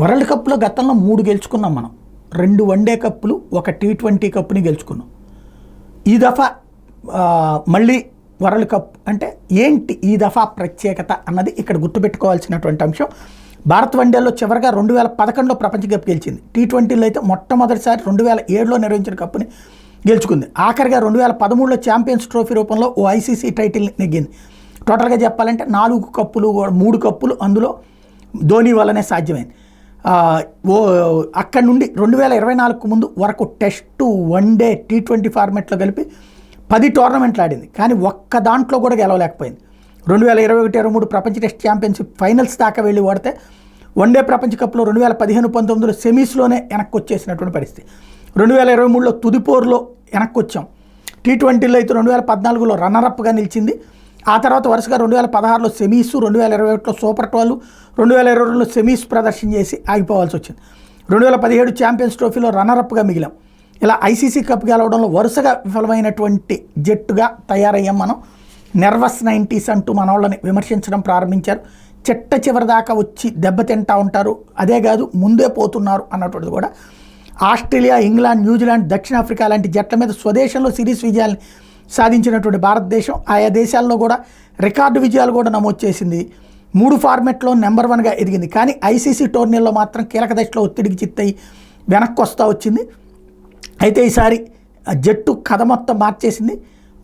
World కప్లో గతంలో 3 గెలుచుకున్నాం మనం. 2 వన్డే కప్పులు, 1 T20 కప్ని గెలుచుకున్నాం. ఈ దఫా మళ్ళీ వరల్డ్ కప్ అంటే ఏంటి ఈ దఫా ప్రత్యేకత అన్నది ఇక్కడ గుర్తుపెట్టుకోవాల్సినటువంటి అంశం. భారత్ వన్డేలో చివరిగా 2011లో ప్రపంచ కప్ గెలిచింది. T20లో అయితే మొట్టమొదటిసారి 2007లో నిర్వహించిన కప్పుని గెలుచుకుంది. ఆఖరిగా 2013లో ఛాంపియన్స్ ట్రోఫీ రూపంలో ఓ ICC టైటిల్ని నెగ్గింది. టోటల్గా చెప్పాలంటే 4 కప్పులు, 3 కప్పులు అందులో ధోని వల్లనే సాధ్యమైంది. అక్కడి నుండి 2024కు ముందు వరకు టెస్టు, వన్డే, T20 ఫార్మాట్లో కలిపి 10 టోర్నమెంట్లు ఆడింది. కానీ ఒక్క దాంట్లో కూడా గెలవలేకపోయింది. 2021-23 ప్రపంచ టెస్ట్ ఛాంపియన్షిప్ ఫైనల్స్ దాకా వెళ్ళి ఓడితే వన్డే ప్రపంచ కప్లో 2015-19లో సెమీస్లోనే వెనక్కి వచ్చేసినటువంటి పరిస్థితి. 2023లో తుదిపోరులో వెనక్కి వచ్చాం. T20లో అయితే 2014లో రన్నరప్గా నిలిచింది. ఆ తర్వాత వరుసగా 2016లో సెమీస్, 2021లో సూపర్ 12, 2022లో సెమీస్ ప్రదర్శన చేసి ఆగిపోవాల్సి వచ్చింది. 2017 ఛాంపియన్స్ ట్రోఫీలో రన్నరప్గా మిగిలాం. ఇలా ICC కప్ గెలవడంలో వరుసగా విఫలమైనటువంటి జట్టుగా తయారయ్యాం మనం. నెర్వస్ 90s అంటూ మన వాళ్ళని విమర్శించడం ప్రారంభించారు. చిట్ట చివరి దాకా వచ్చి దెబ్బతింటా ఉంటారు, అదే కాదు ముందే పోతున్నారు అన్నటువంటిది కూడా. ఆస్ట్రేలియా, ఇంగ్లాండ్, న్యూజిలాండ్, దక్షిణాఫ్రికా లాంటి జట్ల మీద స్వదేశంలో సిరీస్ విజయాల్ని సాధించినటువంటి భారతదేశం ఆయా దేశాల్లో కూడా రికార్డు విజయాలు కూడా నమోదు చేసింది. 3 ఫార్మెట్లో నెంబర్ 1గా ఎదిగింది. కానీ ICC టోర్నీల్లో మాత్రం కీలక దశలో ఒత్తిడికి చిత్తయి వెనక్కి వస్తూ వచ్చింది. అయితే ఈసారి జట్టు కథ మొత్తం మార్చేసింది.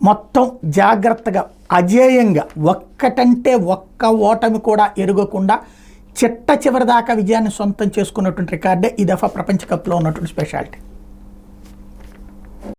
మొత్తం జాగ్రత్తగా అజేయంగా ఒక్కటంటే ఒక్క ఓటమి కూడా ఎరుగకుండా చిట్ట చివరి దాకా విజయాన్ని సొంతం చేసుకున్నటువంటి రికార్డే ఈ దఫా ప్రపంచ కప్లో ఉన్నటువంటి స్పెషాలిటీ.